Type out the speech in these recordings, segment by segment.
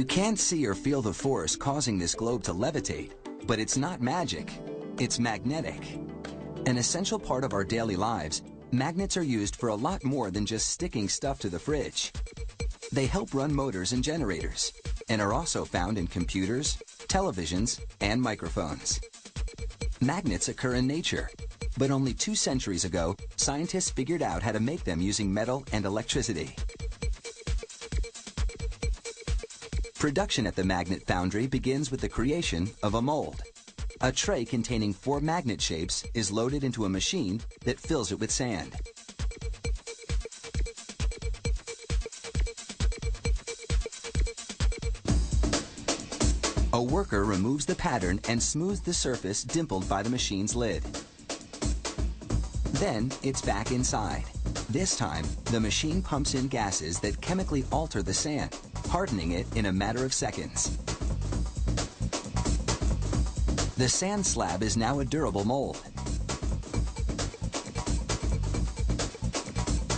can't see or feel the force causing this globe to levitate, but it's not magic, it's magnetic. An essential part of our daily lives, magnets are used for a lot more than just sticking stuff to the fridge. They help run motors and generators, and are also found in computers, televisions, and microphones. Magnets occur in nature, but only 2 centuries ago, scientists figured out how to make them using metal and electricity. Production at the magnet foundry begins with the creation of a mold. A tray containing 4 magnet shapes is loaded into a machine that fills it with sand. A worker removes the pattern and smooths the surface dimpled by the machine's lid. Then it's back inside. This time, the machine pumps in gases that chemically alter the sand, hardening it in a matter of seconds. The sand slab is now a durable mold.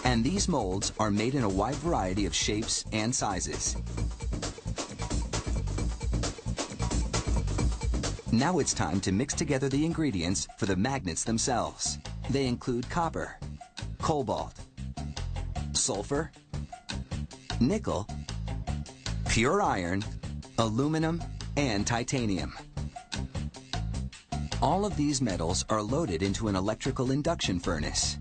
And these molds are made in a wide variety of shapes and sizes. Now it's time to mix together the ingredients for the magnets themselves. They include copper, cobalt, sulfur, nickel, pure iron, aluminum, and titanium. All of these metals are loaded into an electrical induction furnace.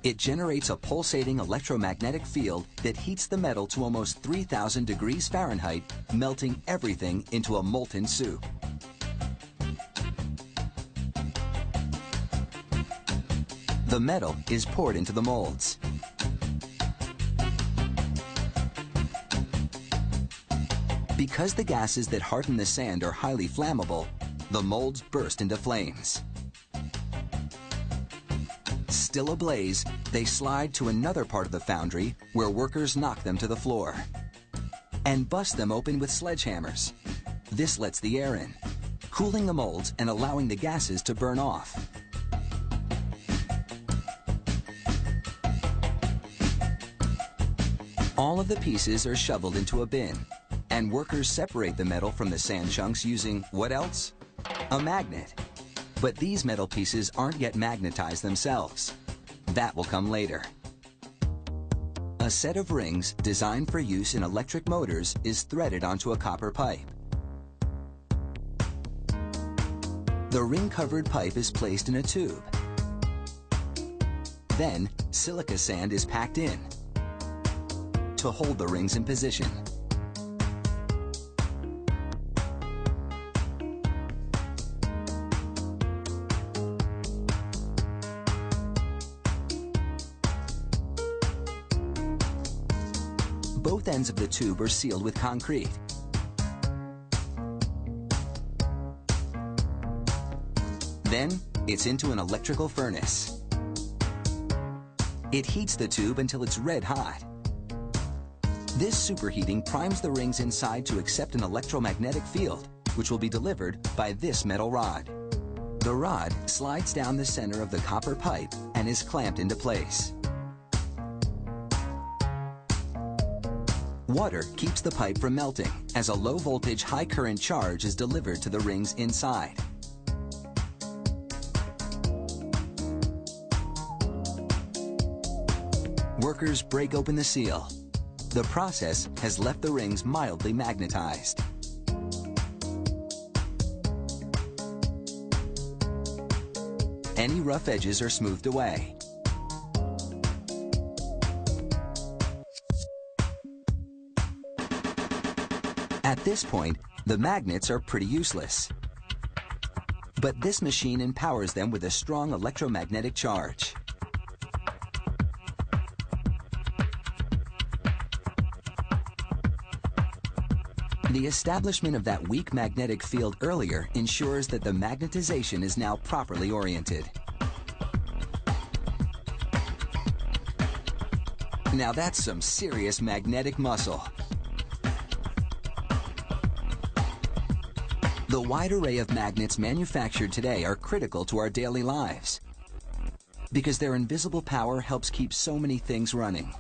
It generates a pulsating electromagnetic field that heats the metal to almost 3,000 degrees Fahrenheit, melting everything into a molten soup. The metal is poured into the molds. Because the gases that harden the sand are highly flammable, the molds burst into flames. Still ablaze, they slide to another part of the foundry where workers knock them to the floor and bust them open with sledgehammers. This lets the air in, cooling the molds and allowing the gases to burn off. All of the pieces are shoveled into a bin, and workers separate the metal from the sand chunks using what else? A magnet. But these metal pieces aren't yet magnetized themselves. That will come later. A set of rings designed for use in electric motors is threaded onto a copper pipe. The ring-covered pipe is placed in a tube. Then, silica sand is packed in to hold the rings in position. Both ends of the tube are sealed with concrete. Then, it's into an electrical furnace. It heats the tube until it's red hot. This superheating primes the rings inside to accept an electromagnetic field, which will be delivered by this metal rod. The rod slides down the center of the copper pipe and is clamped into place. Water keeps the pipe from melting as a low-voltage, high-current charge is delivered to the rings inside. Workers break open the seal. The process has left the rings mildly magnetized. Any rough edges are smoothed away. At this point, the magnets are pretty useless. But this machine empowers them with a strong electromagnetic charge. The establishment of that weak magnetic field earlier ensures that the magnetization is now properly oriented. Now that's some serious magnetic muscle. The wide array of magnets manufactured today are critical to our daily lives because their invisible power helps keep so many things running.